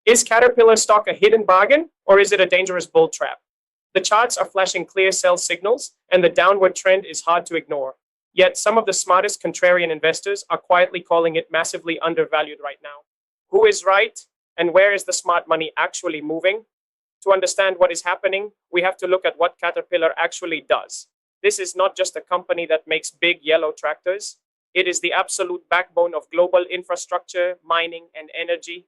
Is Caterpillar stock a hidden bargain, or is it a dangerous bull trap? The charts are flashing clear sell signals, and the downward trend is hard to ignore. Yet some of the smartest contrarian investors are quietly calling it massively undervalued right now. Who is right, and where is the smart money actually moving? To understand what is happening, we have to look at what Caterpillar actually does. This is not just a company that makes big yellow tractors. It is the absolute backbone of global infrastructure, mining, and energy.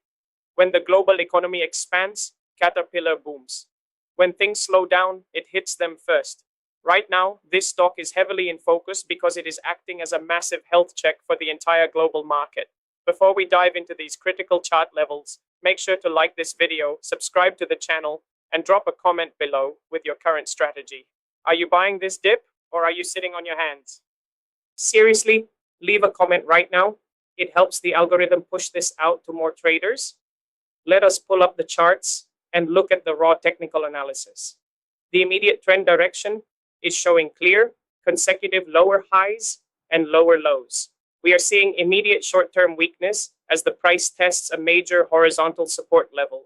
When the global economy expands, Caterpillar booms. When things slow down, it hits them first. Right now, this stock is heavily in focus because it is acting as a massive health check for the entire global market. Before we dive into these critical chart levels, make sure to like this video, subscribe to the channel, and drop a comment below with your current strategy. Are you buying this dip, or are you sitting on your hands? Seriously, leave a comment right now. It helps the algorithm push this out to more traders. Let us pull up the charts and look at the raw technical analysis. The immediate trend direction is showing clear, consecutive lower highs and lower lows. We are seeing immediate short-term weakness as the price tests a major horizontal support level.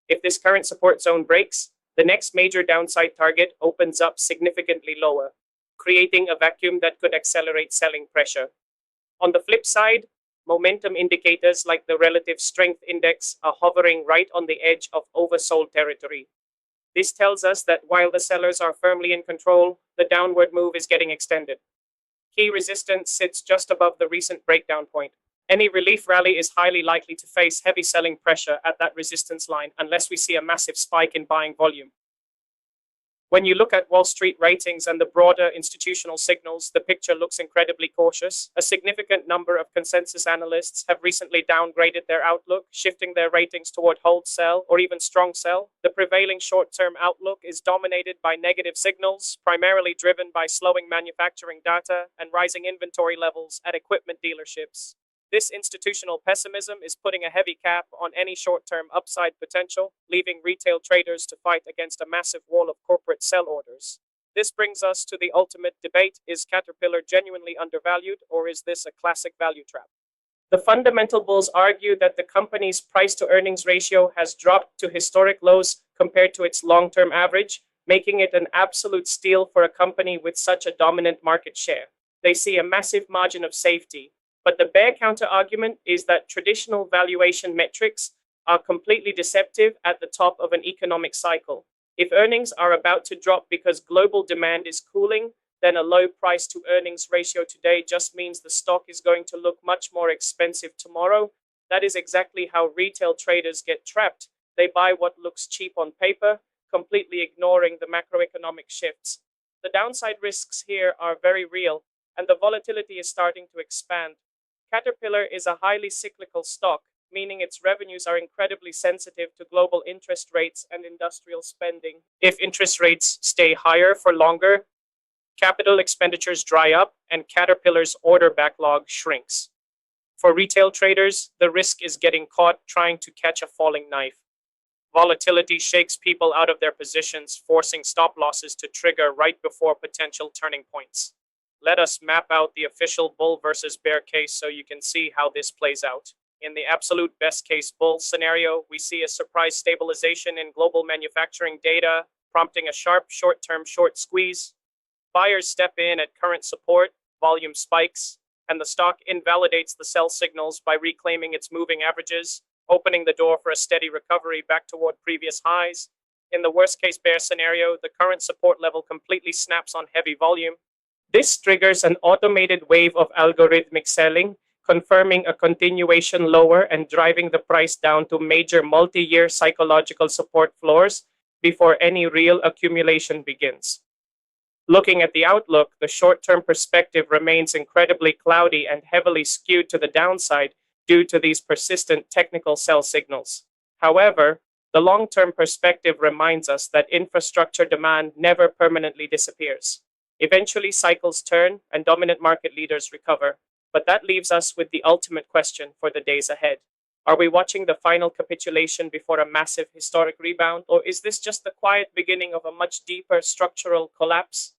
If this current support zone breaks, the next major downside target opens up significantly lower, creating a vacuum that could accelerate selling pressure. On the flip side, momentum indicators like the relative strength index are hovering right on the edge of oversold territory. This tells us that while the sellers are firmly in control, the downward move is getting extended. Key resistance sits just above the recent breakdown point. Any relief rally is highly likely to face heavy selling pressure at that resistance line unless we see a massive spike in buying volume. When you look at Wall Street ratings and the broader institutional signals, the picture looks incredibly cautious. A significant number of consensus analysts have recently downgraded their outlook, shifting their ratings toward hold sell or even strong sell. The prevailing short-term outlook is dominated by negative signals, primarily driven by slowing manufacturing data and rising inventory levels at equipment dealerships. This institutional pessimism is putting a heavy cap on any short-term upside potential, leaving retail traders to fight against a massive wall of corporate sell orders. This brings us to the ultimate debate: is Caterpillar genuinely undervalued, or is this a classic value trap? The fundamental bulls argue that the company's price-to-earnings ratio has dropped to historic lows compared to its long-term average, making it an absolute steal for a company with such a dominant market share. They see a massive margin of safety. But the bear counter-argument is that traditional valuation metrics are completely deceptive at the top of an economic cycle. If earnings are about to drop because global demand is cooling, then a low price-to-earnings ratio today just means the stock is going to look much more expensive tomorrow. That is exactly how retail traders get trapped. They buy what looks cheap on paper, completely ignoring the macroeconomic shifts. The downside risks here are very real, and the volatility is starting to expand. Caterpillar is a highly cyclical stock, meaning its revenues are incredibly sensitive to global interest rates and industrial spending. If interest rates stay higher for longer, capital expenditures dry up and Caterpillar's order backlog shrinks. For retail traders, the risk is getting caught trying to catch a falling knife. Volatility shakes people out of their positions, forcing stop losses to trigger right before potential turning points. Let us map out the official bull versus bear case so you can see how this plays out. In the absolute best case bull scenario, we see a surprise stabilization in global manufacturing data, prompting a sharp short-term short squeeze. Buyers step in at current support, volume spikes, and the stock invalidates the sell signals by reclaiming its moving averages, opening the door for a steady recovery back toward previous highs. In the worst case bear scenario, the current support level completely snaps on heavy volume. This triggers an automated wave of algorithmic selling, confirming a continuation lower and driving the price down to major multi-year psychological support floors before any real accumulation begins. Looking at the outlook, the short-term perspective remains incredibly cloudy and heavily skewed to the downside due to these persistent technical sell signals. However, the long-term perspective reminds us that infrastructure demand never permanently disappears. Eventually, cycles turn and dominant market leaders recover. But that leaves us with the ultimate question for the days ahead. Are we watching the final capitulation before a massive historic rebound, or is this just the quiet beginning of a much deeper structural collapse?